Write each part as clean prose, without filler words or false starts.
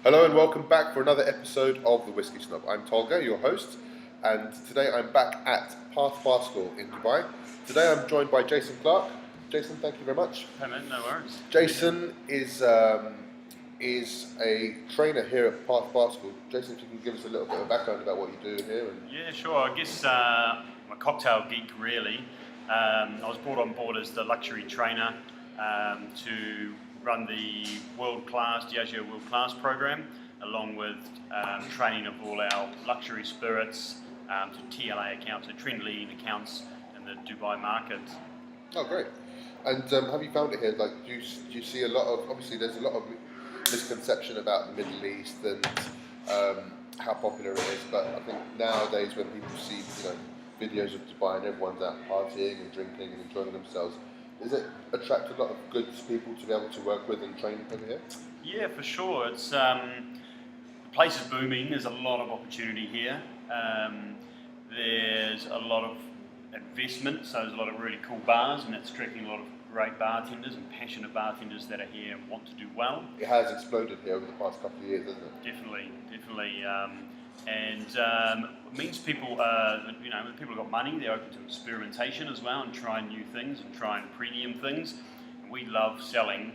Hello and welcome back for another episode of the Whisky Snob. I'm Tolga, your host, and today I'm back at Path Bar School in Dubai. Today I'm joined by Jason Clark. Jason, thank you very much. Hey man, no worries. Jason is a trainer here at Path Bar School. Jason, if you can give us a little bit of background about what you do here. Yeah, sure. I guess I'm a cocktail geek, really. I was brought on board as the luxury trainer to run the Diageo World Class program, along with training of all our luxury spirits to TLA accounts, so trend leading accounts in the Dubai market. Oh, great. And have you found it here? Like, do you see a lot of, obviously there's a lot of misconception about the Middle East and how popular it is, but I think nowadays when people see videos of Dubai and everyone's out partying and drinking and enjoying themselves, does it attract a lot of good people to be able to work with and train over here? Yeah, for sure. It's the place is booming. There's a lot of opportunity here. There's a lot of investment, so there's a lot of really cool bars, and that's attracting a lot of great bartenders and passionate bartenders that are here and want to do well. It has exploded here over the past couple of years, hasn't it? Definitely. And it means people, when people have got money, they're open to experimentation as well and trying new things and trying premium things. And we love selling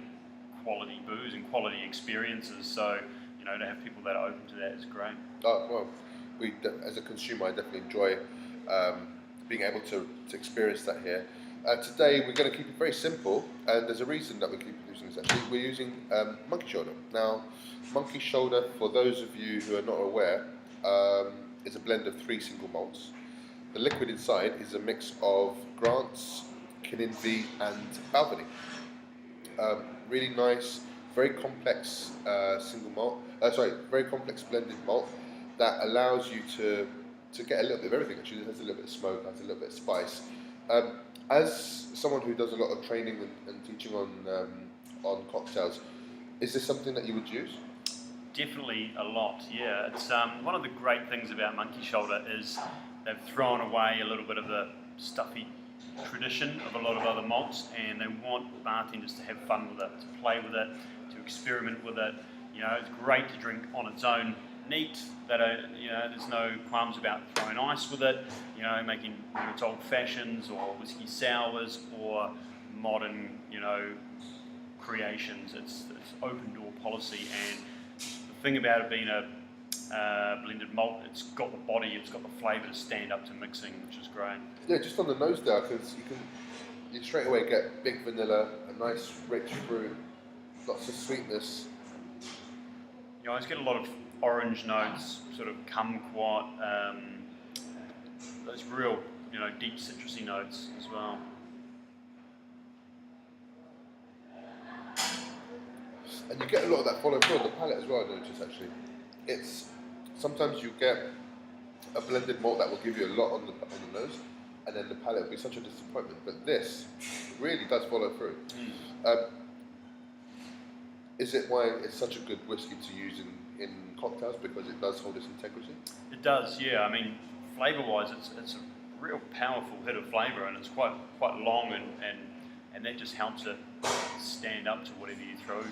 quality booze and quality experiences, so to have people that are open to that is great. Oh, well, as a consumer, I definitely enjoy being able to experience that here. Today we're going to keep it very simple, and there's a reason that we keep using this actually. We're using Monkey Shoulder. Now, Monkey Shoulder, for those of you who are not aware, is a blend of 3 single malts. The liquid inside is a mix of Grant's, Kinninvie and Balvenie. Really nice, very complex very complex blended malt that allows you to get a little bit of everything. Actually, it has a little bit of smoke, has a little bit of spice. As someone who does a lot of training and teaching on cocktails, is this something that you would use? Definitely a lot, yeah. It's one of the great things about Monkey Shoulder is they've thrown away a little bit of the stuffy tradition of a lot of other malts, and they want bartenders to have fun with it, to play with it, to experiment with it. It's great to drink on its own neat, that there's no qualms about throwing ice with it, making its old fashions or whiskey sours or modern, creations. It's open door policy, and the thing about it being a blended malt, it's got the body, it's got the flavour to stand up to mixing, which is great. Yeah, just on the nose there, because you straight away get big vanilla, a nice rich fruit, lots of sweetness. I just get a lot of orange notes, sort of kumquat, those real, deep citrusy notes as well. And you get a lot of that follow through on the palate as well, I notice actually. Sometimes you get a blended malt that will give you a lot on the nose, and then the palate will be such a disappointment. But this really does follow through. Is it why it's such a good whiskey to use in cocktails, because it does hold its integrity? It does, yeah. I mean, flavour-wise, it's a real powerful hit of flavour, and it's quite long, and that just helps it stand up to whatever you throw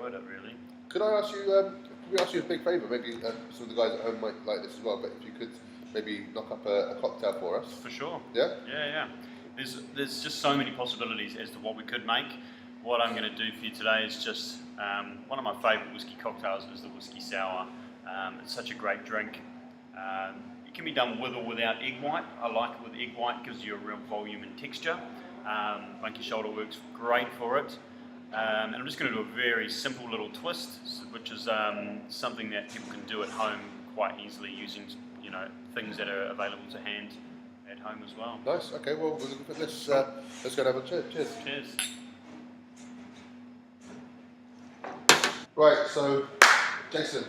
at it, really. Could I ask you? Could we ask you a big favour? Maybe some of the guys at home might like this as well. But if you could maybe knock up a cocktail for us. For sure. Yeah. Yeah. There's just so many possibilities as to what we could make. What I'm going to do for you today is just one of my favourite whiskey cocktails is the Whisky Sour. It's such a great drink. It can be done with or without egg white. I like it with egg white, gives you a real volume and texture. Monkey Shoulder works great for it. And I'm just going to do a very simple little twist, which is something that people can do at home quite easily using things that are available to hand at home as well. Nice. Okay. Well, let's go and have a cheers. Cheers. Right, so Jason,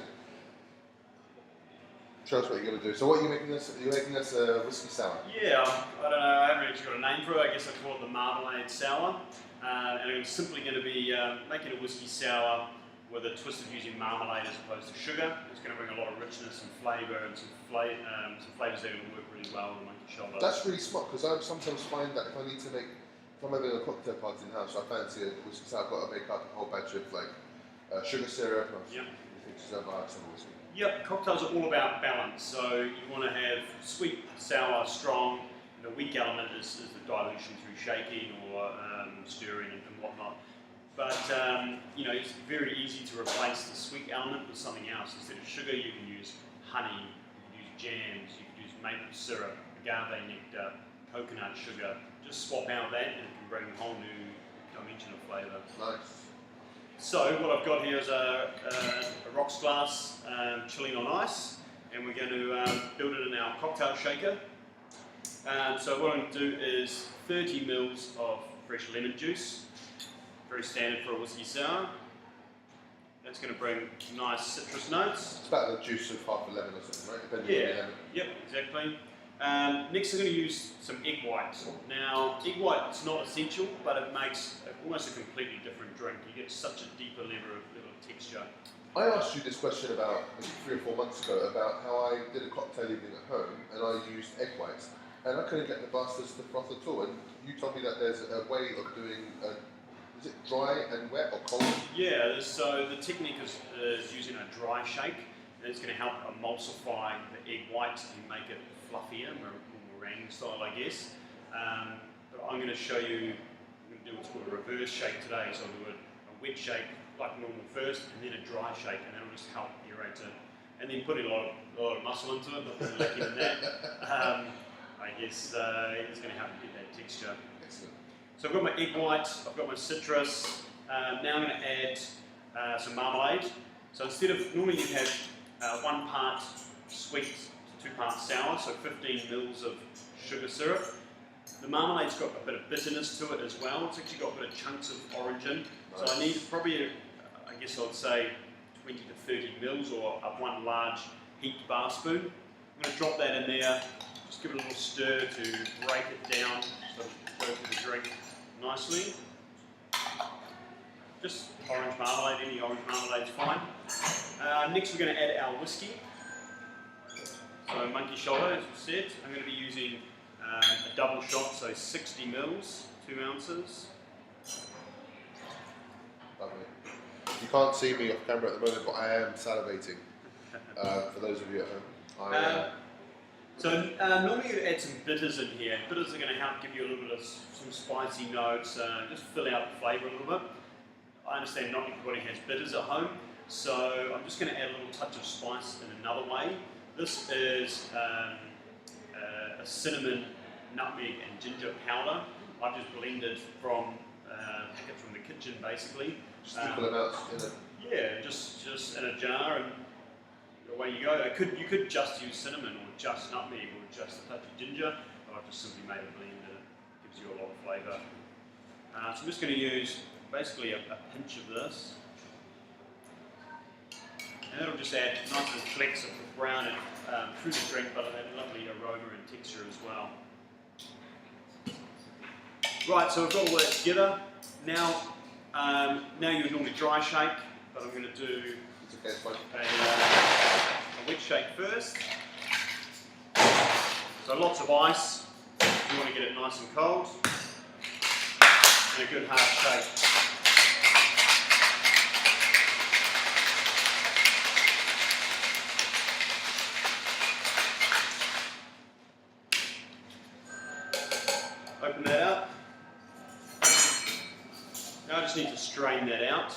show us what you're going to do. So what are you making this? You're making this a whiskey sour? Yeah, I don't know, I haven't actually got a name for it. I guess I call it the marmalade sour. And I'm simply going to be making a whiskey sour with a twist of using marmalade as opposed to sugar. It's going to bring a lot of richness and flavour and some flavours that are going to work really well with Monkey Shoulder. That's really smart, because I sometimes find that if I'm having a cocktail party in house, I fancy a whiskey sour, I've got to make up a whole batch of sugar syrup. Yeah. which is a vibe to whiskey. Yep, cocktails are all about balance. So you want to have sweet, sour, strong. The weak element is the dilution through shaking or stirring and whatnot. But it's very easy to replace the sweet element with something else. Instead of sugar, you can use honey, you can use jams, you can use maple syrup, agave nectar, coconut sugar. Just swap out that and it can bring a whole new dimension of flavour. Nice. So what I've got here is a rocks glass chilling on ice, and we're going to build it in our cocktail shaker. So what I'm going to do is 30 mils of fresh lemon juice, very standard for a whiskey sour. That's going to bring nice citrus notes. It's about the juice of half a lemon or something, right? Depending on the lemon. Yep, exactly. Next I'm going to use some egg white. Now, egg white is not essential, but it makes almost a completely different drink. You get such a deeper level of texture. I asked you this question about 3 or 4 months ago about how I did a cocktail evening at home and I used egg whites. And I couldn't get the bastards to froth at all. And you told me that there's a way of doing, is it dry and wet or cold? Yeah, so the technique is using a dry shake, and it's going to help emulsify the egg white and make it fluffier, more meringue style, I guess. But I'm going to show you, I'm going to do what's called a reverse shake today. So I'll do a wet shake like normal first, and then a dry shake, and that'll just help aerate it. And then put a lot of muscle into it, not really lacking in that. I guess it's going to help you get that texture. Excellent. So I've got my egg white, I've got my citrus. Now I'm going to add some marmalade. So instead of, normally you have 1 part sweet to 2 parts sour, so 15 mils of sugar syrup. The marmalade's got a bit of bitterness to it as well. It's actually got a bit of chunks of orange in. Nice. So I need probably, I guess I'd say 20 to 30 mils or 1 large heaped bar spoon. I'm going to drop that in there. Just give it a little stir to break it down so it goes through the drink nicely. Just orange marmalade, any orange marmalade's fine. Next we're going to add our whiskey. So monkey shoulder, as we said. I'm going to be using a double shot, so 60 mils, 2 ounces. Lovely. You can't see me off camera at the moment, but I am salivating. For those of you at home. So normally you add some bitters in here. Bitters are going to help give you a little bit of some spicy notes, just fill out the flavour a little bit. I understand not everybody has bitters at home, so I'm just going to add a little touch of spice in another way. This is a cinnamon, nutmeg and ginger powder. I've just blended from packet from the kitchen basically. Just equal amounts in it. Yeah, just in a jar and away you go. You could just use cinnamon or just nutmeg or just a touch of ginger, but I've just simply made a blend and it gives you a lot of flavour. So I'm just going to use basically a pinch of this, and that'll just add nice little flecks of brown through the drink, but that lovely aroma and texture as well. Right, so we've got all that together. Now you would normally dry shake, but I'm going to do a wet shake first. So lots of ice. You want to get it nice and cold, and a good hard shake. Open that up. Now I just need to strain that out.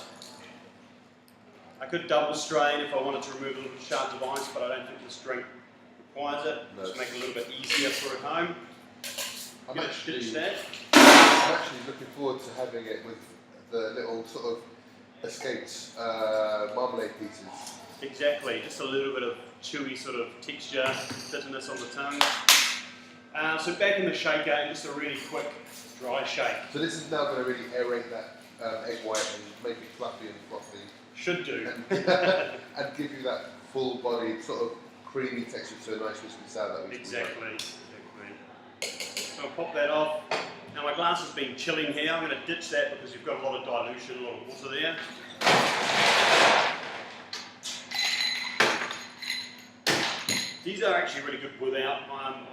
I could double strain if I wanted to remove a little shards of ice, but I don't think this drink requires it. No. Just make it a little bit easier for at home. I'm actually looking forward to having it with the little sort of escaped marmalade pieces. Exactly, just a little bit of chewy sort of texture, bitterness on the tongue. So back in the shaker, and just a really quick dry shake. So this is now going to really aerate that egg white and make it fluffy and frothy. Should do. And give you that full-bodied sort of creamy texture to a nice whiskey sour that we Exactly. So I'll pop that off. Now my glass has been chilling here. I'm going to ditch that because you've got a lot of dilution, a lot of water there. These are actually really good without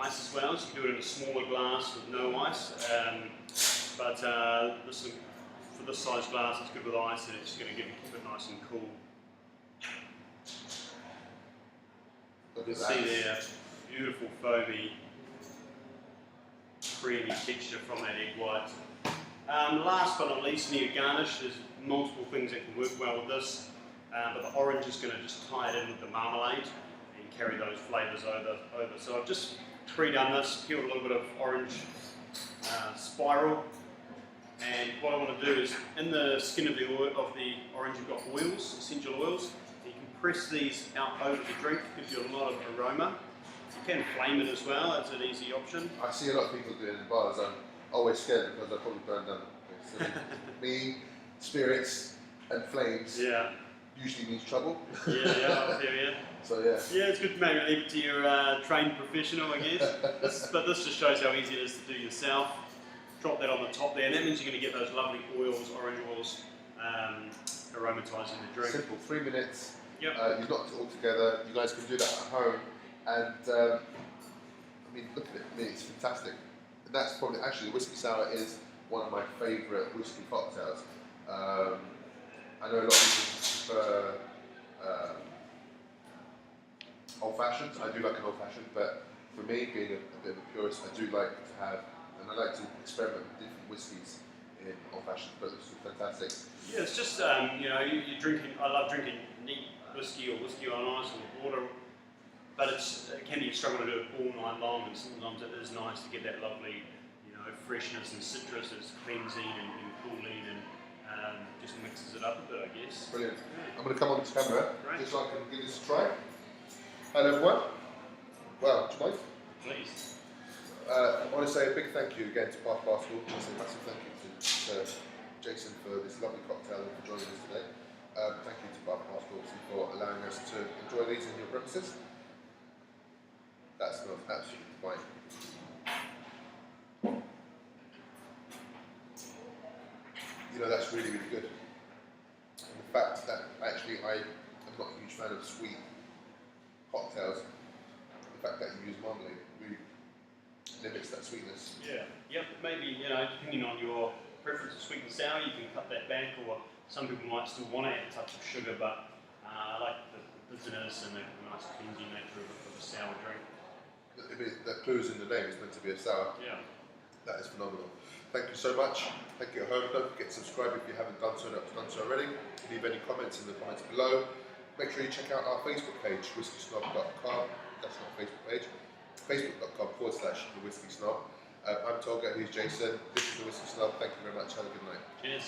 ice as well, so you can do it in a smaller glass with no ice. But for this size glass, it's good with ice, and it's just going to keep it nice and cool. You can see there, beautiful foamy, creamy texture from that egg white. Last but not least, need a garnish. There's multiple things that can work well with this, but the orange is going to just tie it in with the marmalade and carry those flavours over. So I've just pre-done this, peeled a little bit of orange spiral, and what I want to do is, in the skin of the orange, you've got oils, essential oils. You can press these out over the drink, gives you a lot of aroma. You can flame it as well, that's an easy option. I see a lot of people doing it in bars. I'm always scared because I probably burn down. So me, spirits, and flames usually means trouble. Yeah, yeah. So yeah. Yeah, it's good to maybe leave it to your trained professional, I guess. But this just shows how easy it is to do yourself. Drop that on the top there, and that means you're going to get those lovely oils, orange oils, aromatising the drink. Simple, 3 minutes. Yep. You've knocked it all together. You guys can do that at home, and I mean, look at it. I mean, it's fantastic. And that's probably actually Whisky Sour is one of my favourite whiskey cocktails. I know a lot of people prefer old fashions. I do like an old fashioned, but for me, being a bit of a purist, I do like to have, and I like to experiment with different whiskies in old fashions. But it's fantastic. Yeah, it's just you know, you're drinking. I love drinking neat whiskey or whiskey on ice or water, but it can be a struggle to do it all night long. And sometimes it is nice to get that lovely, you know, freshness and citrus that's cleansing and cooling and just mixes it up a bit, I guess. Brilliant. I'm going to come on this camera just so I can give this a try. Hello everyone. Well, do you mind? Please. I want to say a big thank you again to Bath Bar School. I want to say a massive thank you to Jason for this lovely cocktail and for joining us today. Thank you to Bath Bar School for allowing us to enjoy these in your premises. That smells absolutely fine. You know, that's really, really good. And the fact that actually I am not a huge fan of sweet cocktails, the fact that you use marmalade really limits that sweetness. Yeah, yep, maybe, you know, depending on your preference of sweet and sour, you can cut that back, or some people might still want to add a touch of sugar, but I like the bitterness and the nice cleansing nature of a sour drink. That clues in the name, it's meant to be a sour. Yeah. That is phenomenal. Thank you so much. Thank you at home. Don't forget to subscribe if you haven't done so already. Leave any comments in the comments below. Make sure you check out our Facebook page, whiskysnob.com. That's not a Facebook page. Facebook.com/The Whisky Snob. I'm Tolga, who's Jason. This is The Whisky Snob. Thank you very much. Have a good night. Cheers.